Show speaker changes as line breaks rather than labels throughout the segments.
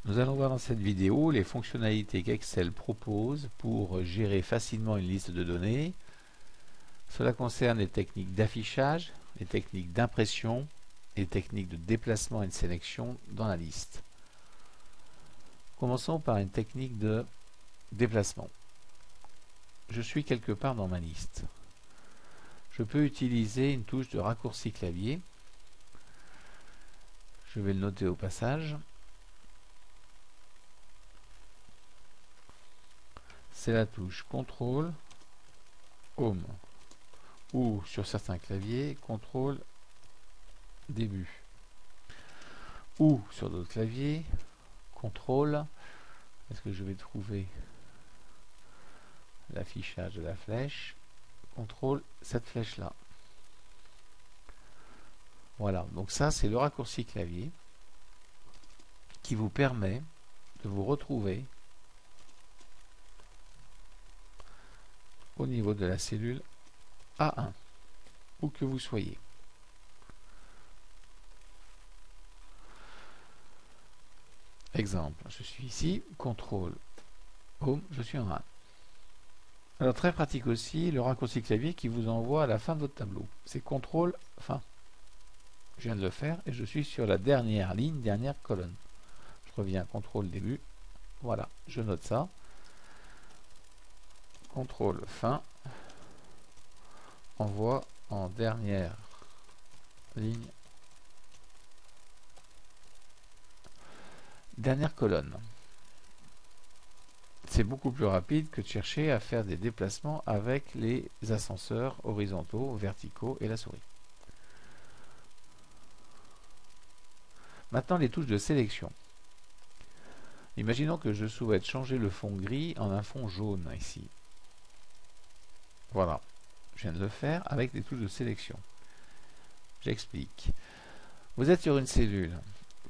Nous allons voir dans cette vidéo les fonctionnalités qu'Excel propose pour gérer facilement une liste de données. Cela concerne les techniques d'affichage, les techniques d'impression, les techniques de déplacement et de sélection dans la liste. Commençons par une technique de déplacement. Je suis quelque part dans ma liste. Je peux utiliser une touche de raccourci clavier. Je vais le noter au passage. C'est la touche CTRL Home ou sur certains claviers CTRL Début ou sur d'autres claviers CTRL. Est-ce que je vais trouver l'affichage de la flèche? CTRL cette flèche là. Voilà, donc ça c'est le raccourci clavier qui vous permet de vous retrouver au niveau de la cellule A1, où que vous soyez. Exemple, je suis ici, CTRL Home, je suis en 1. Alors très pratique aussi, le raccourci clavier qui vous envoie à la fin de votre tableau. C'est CTRL fin. Je viens de le faire et je suis sur la dernière ligne, dernière colonne. Je reviens, CTRL début. Voilà, je note ça. CTRL fin. Envoie en dernière ligne. Dernière colonne. C'est beaucoup plus rapide que de chercher à faire des déplacements avec les ascenseurs horizontaux, verticaux et la souris. Maintenant les touches de sélection. Imaginons que je souhaite changer le fond gris en un fond jaune ici. Voilà, je viens de le faire avec des touches de sélection. J'explique. Vous êtes sur une cellule.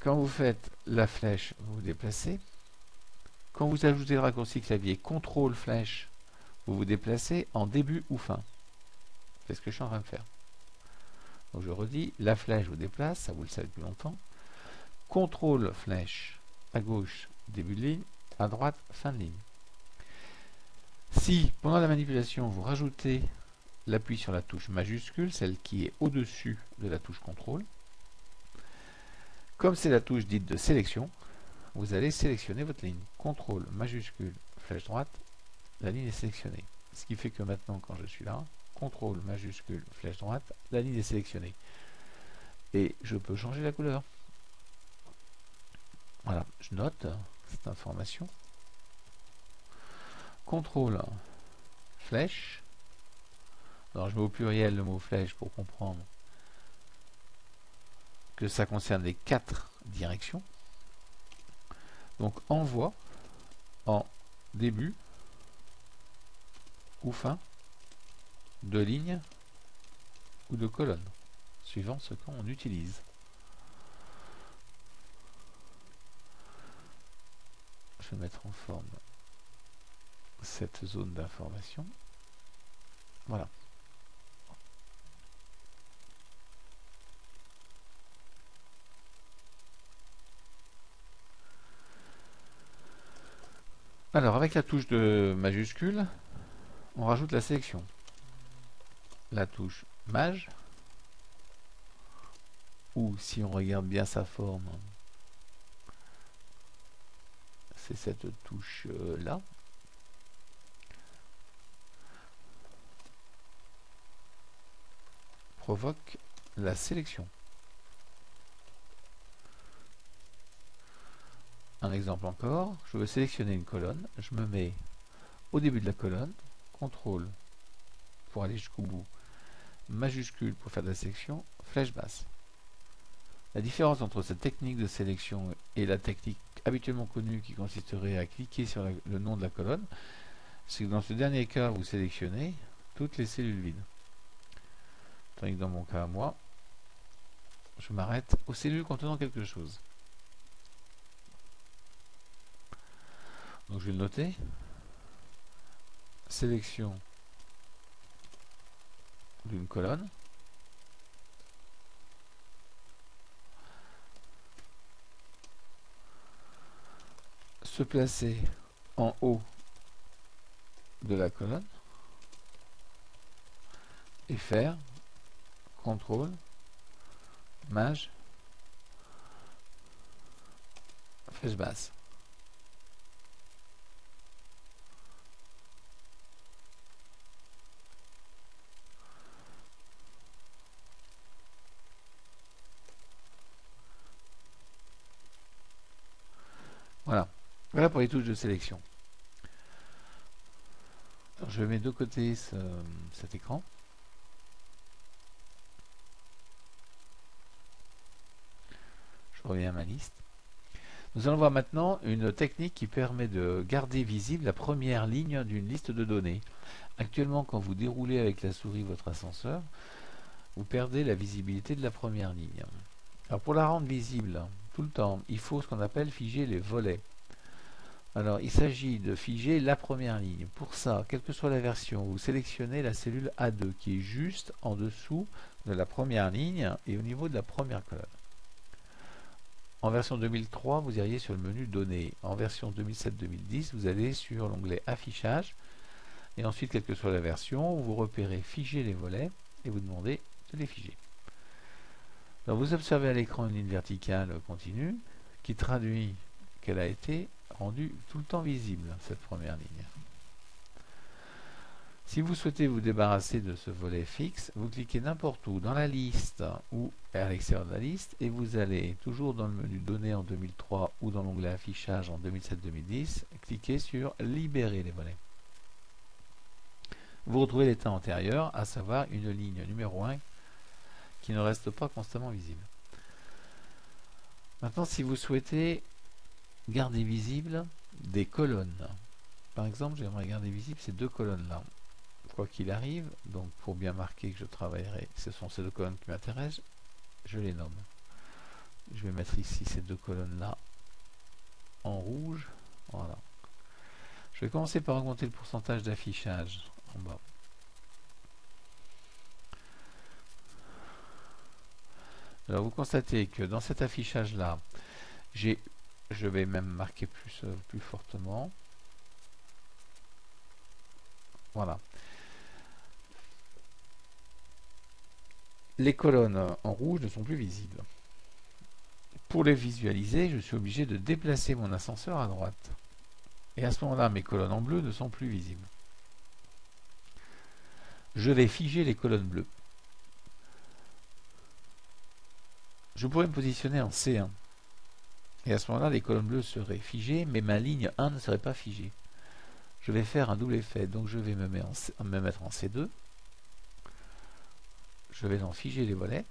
Quand vous faites la flèche, vous vous déplacez. Quand vous ajoutez le raccourci clavier CTRL flèche, vous vous déplacez en début ou fin. C'est ce que je suis en train de faire. Donc je redis, la flèche vous déplace, ça vous le savez depuis longtemps. CTRL flèche à gauche, début de ligne, à droite, fin de ligne. Si pendant la manipulation vous rajoutez l'appui sur la touche majuscule, celle qui est au-dessus de la touche CTRL, comme c'est la touche dite de sélection, vous allez sélectionner votre ligne. CTRL majuscule flèche droite, la ligne est sélectionnée. Ce qui fait que maintenant quand je suis là, CTRL majuscule flèche droite, la ligne est sélectionnée. Et je peux changer la couleur. Voilà, je note cette information. CTRL flèche. Alors je mets au pluriel le mot flèche pour comprendre que ça concerne les 4 directions. Donc envoi en début ou fin de ligne ou de colonne, suivant ce qu'on utilise. Je vais mettre en forme cette zone d'information. Voilà. Alors avec la touche de majuscule, on rajoute la sélection. La touche Maj, ou si on regarde bien sa forme, c'est cette touche là. Provoque la sélection. Un exemple encore, je veux sélectionner une colonne, je me mets au début de la colonne, CTRL pour aller jusqu'au bout, majuscule pour faire de la sélection, flèche basse. La différence entre cette technique de sélection et la technique habituellement connue qui consisterait à cliquer sur le nom de la colonne, c'est que dans ce dernier cas, vous sélectionnez toutes les cellules vides. Tandis que dans mon cas, moi, je m'arrête aux cellules contenant quelque chose. Donc je vais le noter. Sélection d'une colonne. se placer en haut de la colonne et faire CTRL, Maj, flèche basse. Voilà. Voilà pour les touches de sélection. Alors, je mets de côté cet écran. Je reviens à ma liste. Nous allons voir maintenant une technique qui permet de garder visible la première ligne d'une liste de données. Actuellement, quand vous déroulez avec la souris votre ascenseur, vous perdez la visibilité de la première ligne. Alors pour la rendre visible tout le temps, il faut ce qu'on appelle figer les volets. Alors il s'agit de figer la première ligne. Pour ça, quelle que soit la version, vous sélectionnez la cellule A2 qui est juste en dessous de la première ligne et au niveau de la première colonne. En version 2003, vous iriez sur le menu Données. En version 2007-2010, vous allez sur l'onglet Affichage. Et ensuite, quelle que soit la version, vous repérez Figer les volets et vous demandez de les figer. Alors, vous observez à l'écran une ligne verticale continue qui traduit qu'elle a été rendue tout le temps visible, cette première ligne. Si vous souhaitez vous débarrasser de ce volet fixe, vous cliquez n'importe où dans la liste ou à l'extérieur de la liste et vous allez toujours dans le menu Données en 2003 ou dans l'onglet Affichage en 2007-2010, cliquez sur Libérer les volets. Vous retrouvez l'état antérieur, à savoir une ligne numéro 1 qui ne reste pas constamment visible. Maintenant, si vous souhaitez garder visible des colonnes, par exemple, j'aimerais garder visible ces deux colonnes-là. Quoi qu'il arrive, donc pour bien marquer que je travaillerai, ce sont ces deux colonnes qui m'intéressent, je les nomme. Je vais mettre ici ces deux colonnes-là en rouge. Voilà. Je vais commencer par augmenter le pourcentage d'affichage en bas. Alors vous constatez que dans cet affichage-là, je vais même marquer plus fortement. Voilà. Les colonnes en rouge ne sont plus visibles. Pour les visualiser, je suis obligé de déplacer mon ascenseur à droite. Et à ce moment-là, mes colonnes en bleu ne sont plus visibles. Je vais figer les colonnes bleues. Je pourrais me positionner en C1. Et à ce moment-là, les colonnes bleues seraient figées, mais ma ligne 1 ne serait pas figée. Je vais faire un double effet, donc je vais me mettre en C2. Je vais en figer les volets.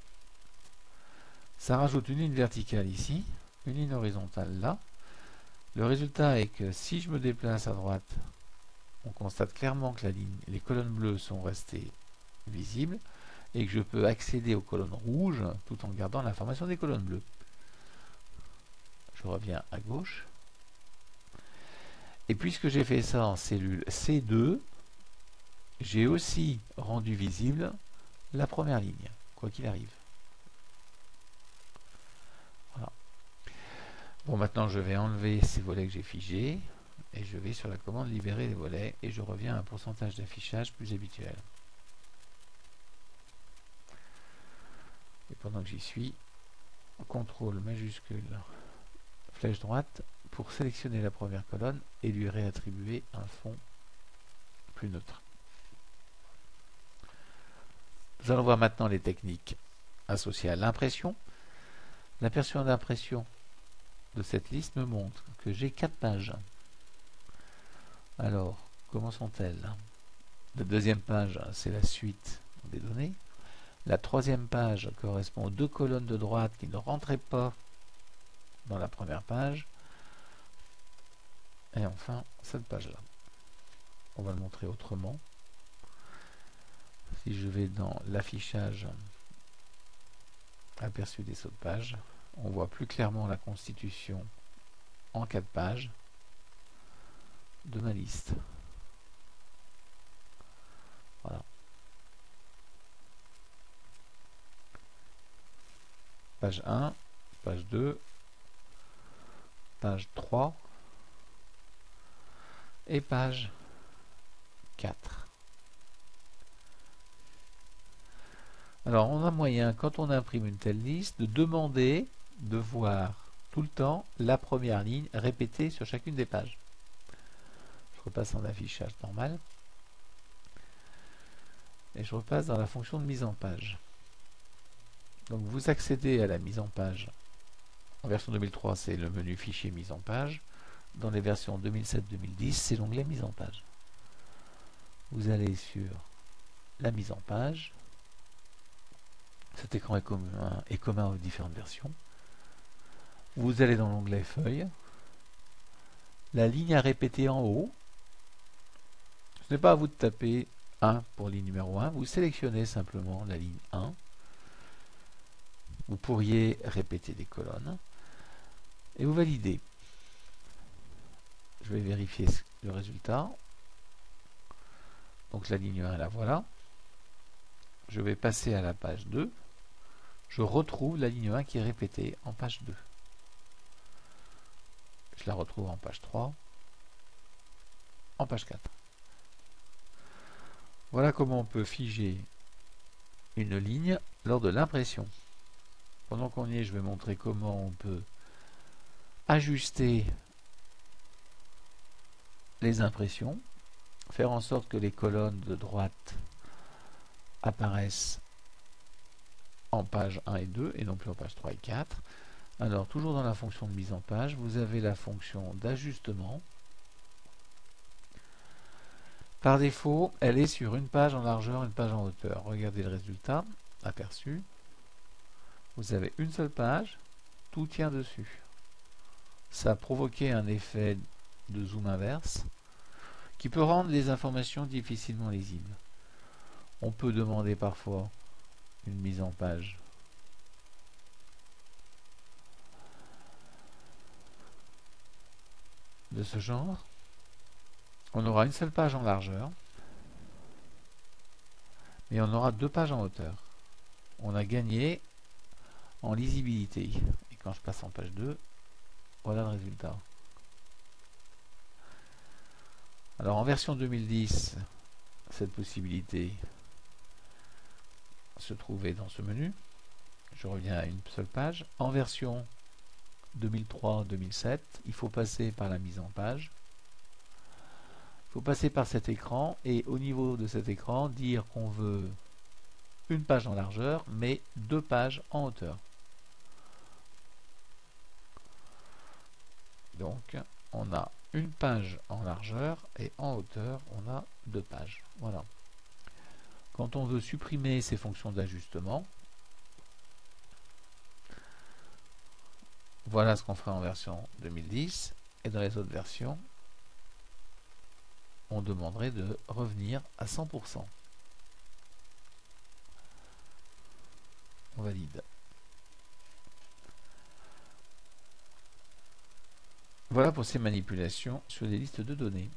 Ça rajoute une ligne verticale ici, une ligne horizontale là. Le résultat est que si je me déplace à droite, on constate clairement que les colonnes bleues sont restées visibles et que je peux accéder aux colonnes rouges tout en gardant l'information des colonnes bleues. Je reviens à gauche. Et puisque j'ai fait ça en cellule C2, j'ai aussi rendu visible la première ligne, quoi qu'il arrive. Voilà. Bon, maintenant je vais enlever ces volets que j'ai figés et je vais sur la commande libérer les volets et je reviens à un pourcentage d'affichage plus habituel. Et pendant que j'y suis, CTRL majuscule, flèche droite pour sélectionner la première colonne et lui réattribuer un fond plus neutre. Nous allons voir maintenant les techniques associées à l'impression. L'aperçu d'impression de cette liste me montre que j'ai 4 pages. Alors, comment sont-elles? La deuxième page, c'est la suite des données. La troisième page correspond aux deux colonnes de droite qui ne rentraient pas dans la première page. Et enfin, cette page-là. On va le montrer autrement. Si je vais dans l'affichage aperçu des sauts de page, on voit plus clairement la constitution en 4 pages de ma liste. Voilà. Page 1, page 2, page 3, et page 4. Alors on a moyen, quand on imprime une telle liste, de demander de voir tout le temps la première ligne répétée sur chacune des pages. Je repasse en affichage normal et je repasse dans la fonction de mise en page. Donc vous accédez à la mise en page. En version 2003, c'est le menu fichier mise en page. Dans les versions 2007-2010, c'est l'onglet mise en page. Vous allez sur la mise en page. Cet écran est commun aux différentes versions. Vous allez dans l'onglet feuille. La ligne à répéter en haut. Ce n'est pas à vous de taper 1 pour ligne numéro 1. Vous sélectionnez simplement la ligne 1. Vous pourriez répéter des colonnes. Et vous validez. Je vais vérifier le résultat. Donc la ligne 1, la voilà. Je vais passer à la page 2. Je retrouve la ligne 1 qui est répétée en page 2. Je la retrouve en page 3, en page 4. Voilà comment on peut figer une ligne lors de l'impression. Pendant qu'on y est, je vais montrer comment on peut ajuster les impressions, faire en sorte que les colonnes de droite apparaissent en page 1 et 2 et non plus en page 3 et 4. Alors, toujours dans la fonction de mise en page, vous avez la fonction d'ajustement. Par défaut, elle est sur une page en largeur, une page en hauteur. Regardez le résultat, aperçu. Vous avez une seule page, tout tient dessus. Ça a provoqué un effet de zoom inverse qui peut rendre les informations difficilement lisibles. On peut demander parfois une mise en page de ce genre. On aura une seule page en largeur, mais on aura deux pages en hauteur. On a gagné en lisibilité. Et quand je passe en page 2, voilà le résultat. Alors en version 2010, cette possibilité se trouvait dans ce menu. Je reviens à une seule page. En version 2003-2007, il faut passer par la mise en page. Il faut passer par cet écran et au niveau de cet écran, dire qu'on veut une page en largeur, mais deux pages en hauteur. Donc, on a une page en largeur et en hauteur, on a deux pages. Voilà. Quand on veut supprimer ces fonctions d'ajustement, voilà ce qu'on ferait en version 2010. Et dans les autres versions, on demanderait de revenir à 100%. On valide. Voilà pour ces manipulations sur les listes de données.